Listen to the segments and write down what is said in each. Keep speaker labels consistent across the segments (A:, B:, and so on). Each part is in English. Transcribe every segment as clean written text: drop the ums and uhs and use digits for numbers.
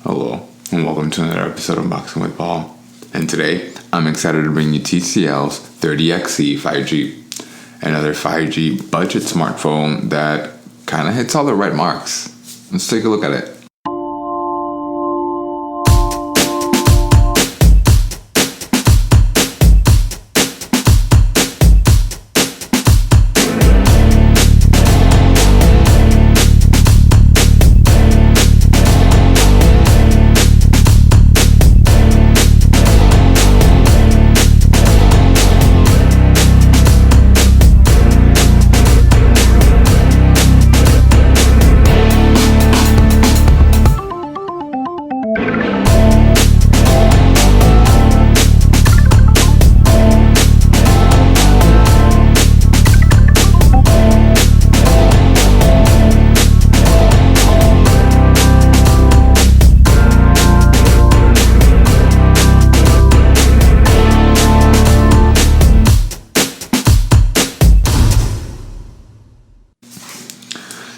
A: Hello, and welcome to another episode of Unboxing with Paul. And today, I'm excited to bring you TCL's 30XE 5G, another 5G budget smartphone that kind of hits all the right marks. Let's take a look at it.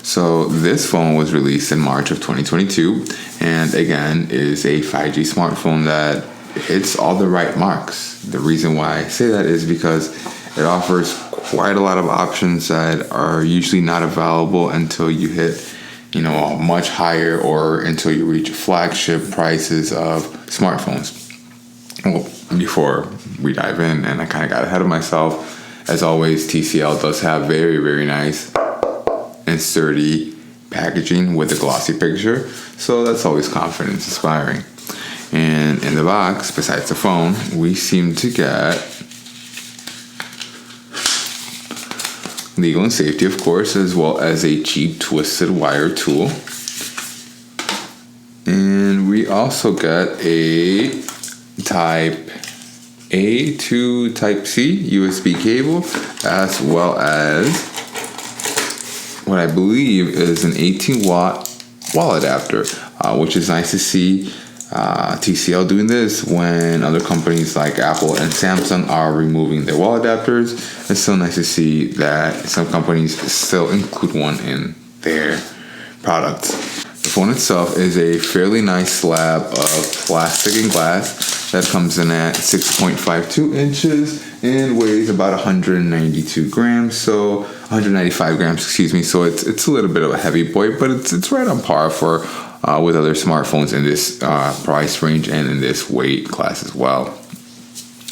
A: So this phone was released in March of 2022 and again is a 5G smartphone that hits all the right marks. The reason why I say that is because it offers quite a lot of options that are usually not available until you hit, a much higher or until you reach flagship prices of smartphones. Well, before we dive in, and I kind of got ahead of myself, as always, TCL does have very, very nice and sturdy packaging with a glossy picture, so that's always confidence inspiring. And in the box, besides the phone, we seem to get legal and safety, of course, as well as a cheap twisted wire tool. And we also get a Type A to Type C USB cable, as well as what I believe is an 18-watt wall adapter, which is nice to see TCL doing this when other companies like Apple and Samsung are removing their wall adapters. It's so nice to see that some companies still include one in their products. The phone itself is a fairly nice slab of plastic and glass that comes in at 6.52 inches and weighs about 195 grams, so it's a little bit of a heavy boy, but it's right on par for with other smartphones in this price range and in this weight class as well.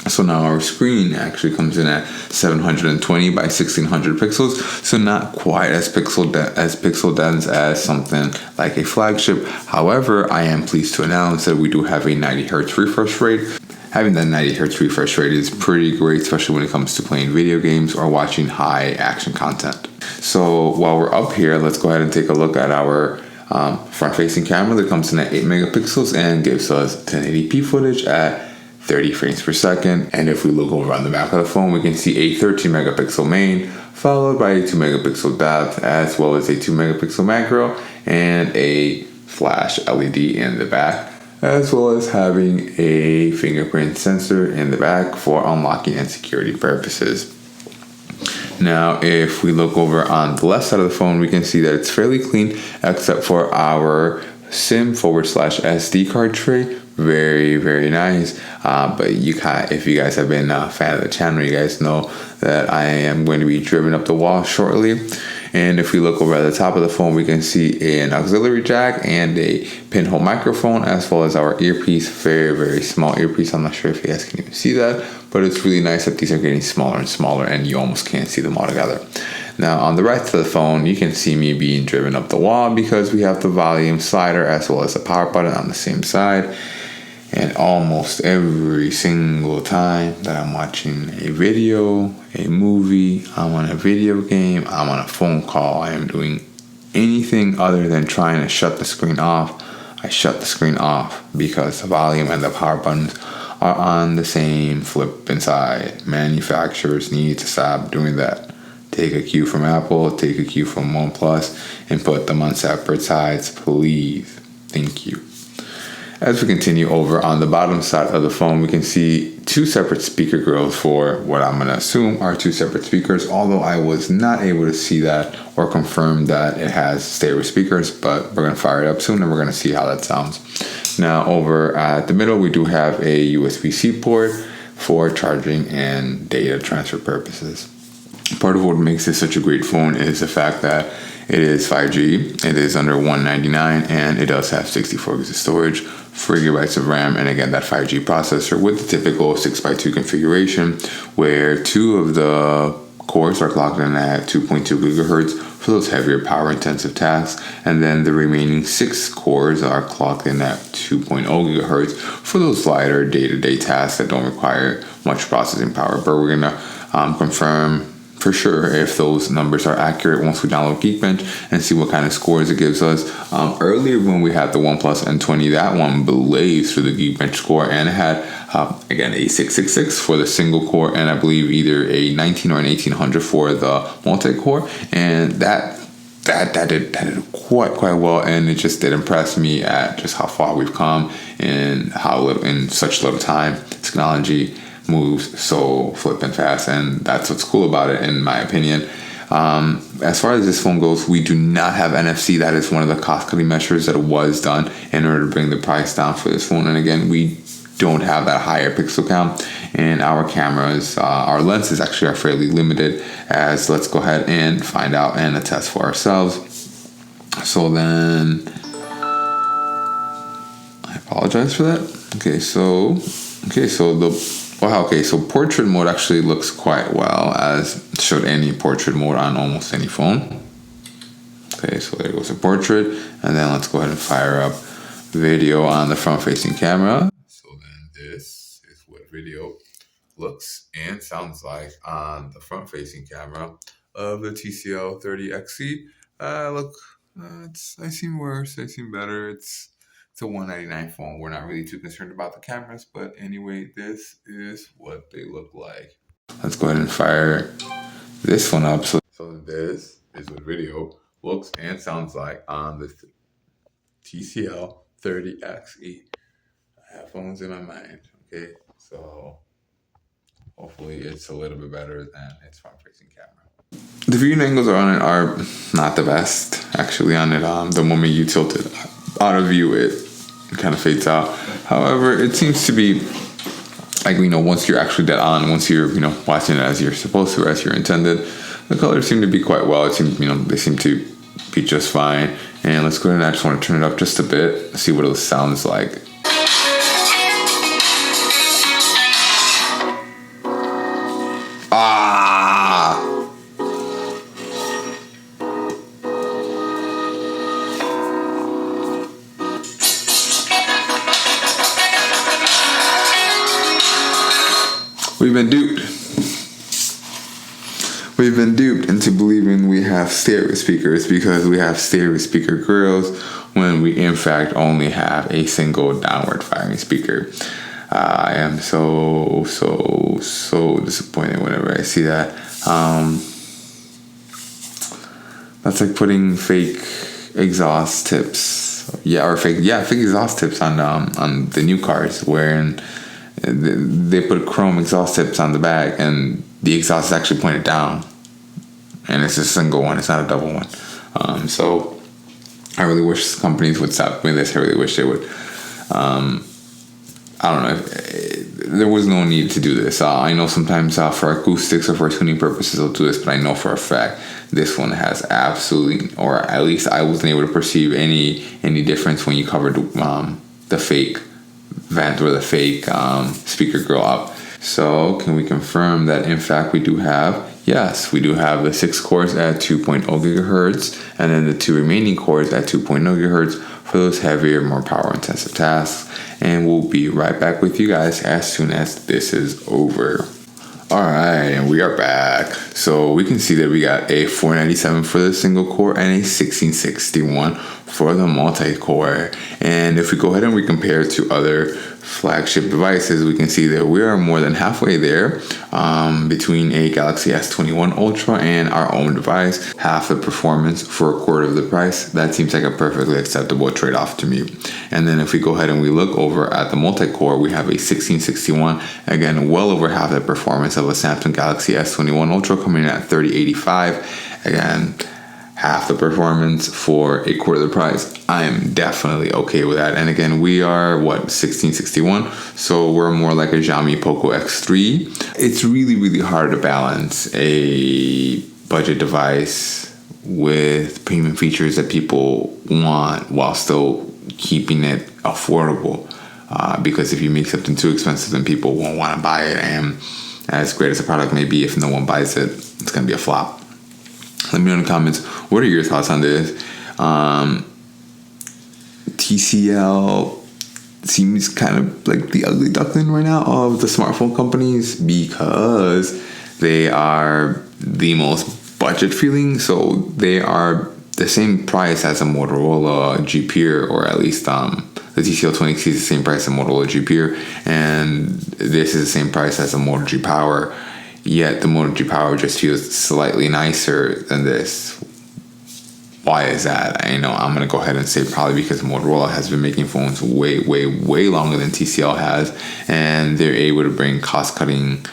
A: So now our screen actually comes in at 720 by 1600 pixels, so not quite as pixel dense as something like a flagship. However, I am pleased to announce that we do have a 90 Hz refresh rate. Having that 90 Hz refresh rate is pretty great, especially when it comes to playing video games or watching high action content. So while we're up here, let's go ahead and take a look at our front-facing camera that comes in at 8 megapixels and gives us 1080p footage at 30 frames per second. And if we look over on the back of the phone, we can see a 13 megapixel main, followed by a 2 megapixel depth, as well as a 2 megapixel macro and a flash LED in the back, as well as having a fingerprint sensor in the back for unlocking and security purposes. Now, if we look over on the left side of the phone, we can see that it's fairly clean, except for our SIM/SD card tray. Very, very nice. But if you guys have been a fan of the channel, you guys know that I am going to be driving up the wall shortly. And if we look over at the top of the phone, we can see an auxiliary jack and a pinhole microphone, as well as our earpiece. Very, very small earpiece. I'm not sure if you guys can even see that, but it's really nice that these are getting smaller and smaller and you almost can't see them all together. Now, on the right side of the phone, you can see me being driven up the wall because we have the volume slider as well as the power button on the same side. And almost every single time that I'm watching a video, a movie, I'm on a video game, I'm on a phone call, I am doing anything other than trying to shut the screen off, I shut the screen off because the volume and the power buttons are on the same flip inside. Manufacturers need to stop doing that. Take a cue from Apple, take a cue from OnePlus, and put them on separate sides, please. Thank you. As we continue over on the bottom side of the phone, we can see two separate speaker grills for what I'm going to assume are two separate speakers, although I was not able to see that or confirm that it has stereo speakers, but we're going to fire it up soon and we're going to see how that sounds. Now over at the middle, we do have a USB-C port for charging and data transfer purposes. Part of what makes this such a great phone is the fact that it is 5G, it is under $199, and it does have 64 gigs of storage, 4 gigabytes of RAM, and again that 5G processor with the typical 6x2 configuration where 2 of the cores are clocked in at 2.2 gigahertz for those heavier power intensive tasks, and then the remaining 6 cores are clocked in at 2.0 gigahertz for those lighter day-to-day tasks that don't require much processing power. But we're gonna confirm for sure if those numbers are accurate once we download Geekbench and see what kind of scores it gives us. Earlier when we had the OnePlus N20, that one blazed through the Geekbench score, and it had again a 666 for the single core, and I believe either a 19 or an 1800 for the multi-core, and that did quite well, and it just did impress me at just how far we've come and how little in such little time technology moves so flippin' fast, and that's what's cool about it in my opinion. As far as this phone goes, we do not have NFC. That is one of the cost-cutting measures that was done in order to bring the price down for this phone. And again, we don't have that higher pixel count, and our cameras, our lenses actually are fairly limited. As let's go ahead and find out and attest for ourselves. So then, I apologize for that. So portrait mode actually looks quite well, as showed any portrait mode on almost any phone. Okay, so there goes the portrait, and then let's go ahead and fire up video on the front-facing camera. So then this is what video looks and sounds like on the front-facing camera of the TCL 30XE. I've seen worse, I've seen better. It's a $199 phone. We're not really too concerned about the cameras, but anyway, this is what they look like. Let's go ahead and fire this one up. So this is what video looks and sounds like on the TCL 30XE. I have phones in my mind, okay? So hopefully it's a little bit better than its front-facing camera. The viewing angles on it are not the best, actually, on it. The moment you tilt it out of view, it kind of fades out. However, it seems to be like, once you're actually dead on, once you're, watching it as you're supposed to, as you're intended, the colors seem to be quite well. It seems, they seem to be just fine. And let's go ahead and I just want to turn it up just a bit, see what it sounds like. We've been duped. We've been duped into believing we have stereo speakers because we have stereo speaker grills when we in fact only have a single downward firing speaker. I am so disappointed whenever I see that. That's like putting fake exhaust tips. Fake exhaust tips on the new cars, wherein they put chrome exhaust tips on the back and the exhaust is actually pointed down, and it's a single one, it's not a double one. So I really wish companies would stop doing this. I really wish they would. I don't know, there was no need to do this. I know sometimes for acoustics or for tuning purposes they'll do this, but I know for a fact this one has absolutely, or at least I wasn't able to perceive any difference when you covered the fake vent or the fake speaker grill up. So can we confirm that in fact we do have the 6 cores at 2.0 gigahertz and then the 2 remaining cores at 2.0 gigahertz for those heavier, more power intensive tasks. And we'll be right back with you guys as soon as this is over. Alright, and we are back. So we can see that we got a 497 for the single core and a 1661 for the multi-core. And if we go ahead and we compare to other flagship devices, we can see that we are more than halfway there, between a Galaxy S21 Ultra and our own device. Half the performance for a quarter of the price. That seems like a perfectly acceptable trade-off to me. And then if we go ahead and we look over at the multi-core, we have a 1661, again well over half the performance of a Samsung Galaxy S21 Ultra, coming in at 3085. Again, half the performance for a quarter of the price. I am definitely okay with that. And again, we are 1661, so we're more like a Xiaomi Poco X3. It's really hard to balance a budget device with premium features that people want while still keeping it affordable. Because if you make something too expensive, then people won't want to buy it. And as great as the product may be, if no one buys it, it's going to be a flop. Let me know in the comments, what are your thoughts on this? TCL seems kind of like the ugly duckling right now of the smartphone companies, because they are the most budget feeling. So they are the same price as a Motorola G Peer, or at least the TCL 20X is the same price as a Motorola G Peer, and this is the same price as a Moto G Power. Yet the Moto G Power just feels slightly nicer than this. Why is that? I'm going to go ahead and say probably because Motorola has been making phones way longer than TCL has, and they're able to bring cost cutting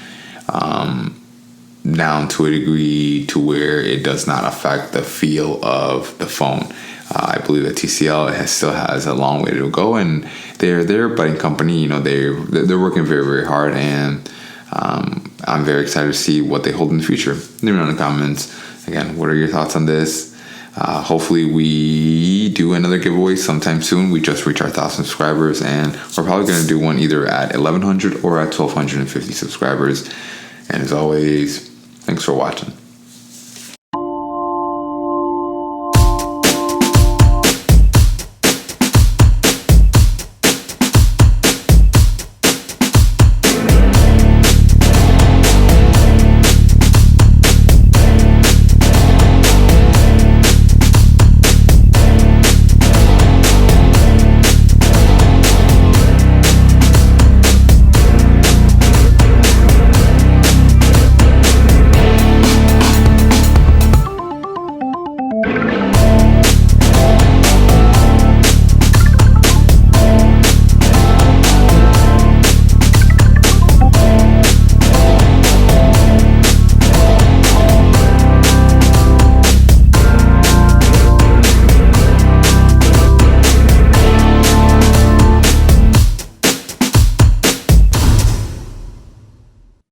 A: down to a degree to where it does not affect the feel of the phone. I believe that TCL still has a long way to go, and they're a budding company. They're working very hard, and I'm very excited to see what they hold in the future. Let me know in the comments. Again, what are your thoughts on this? Hopefully we do another giveaway sometime soon. We just reached our 1,000 subscribers, and we're probably going to do one either at 1,100 or at 1,250 subscribers. And as always, thanks for watching.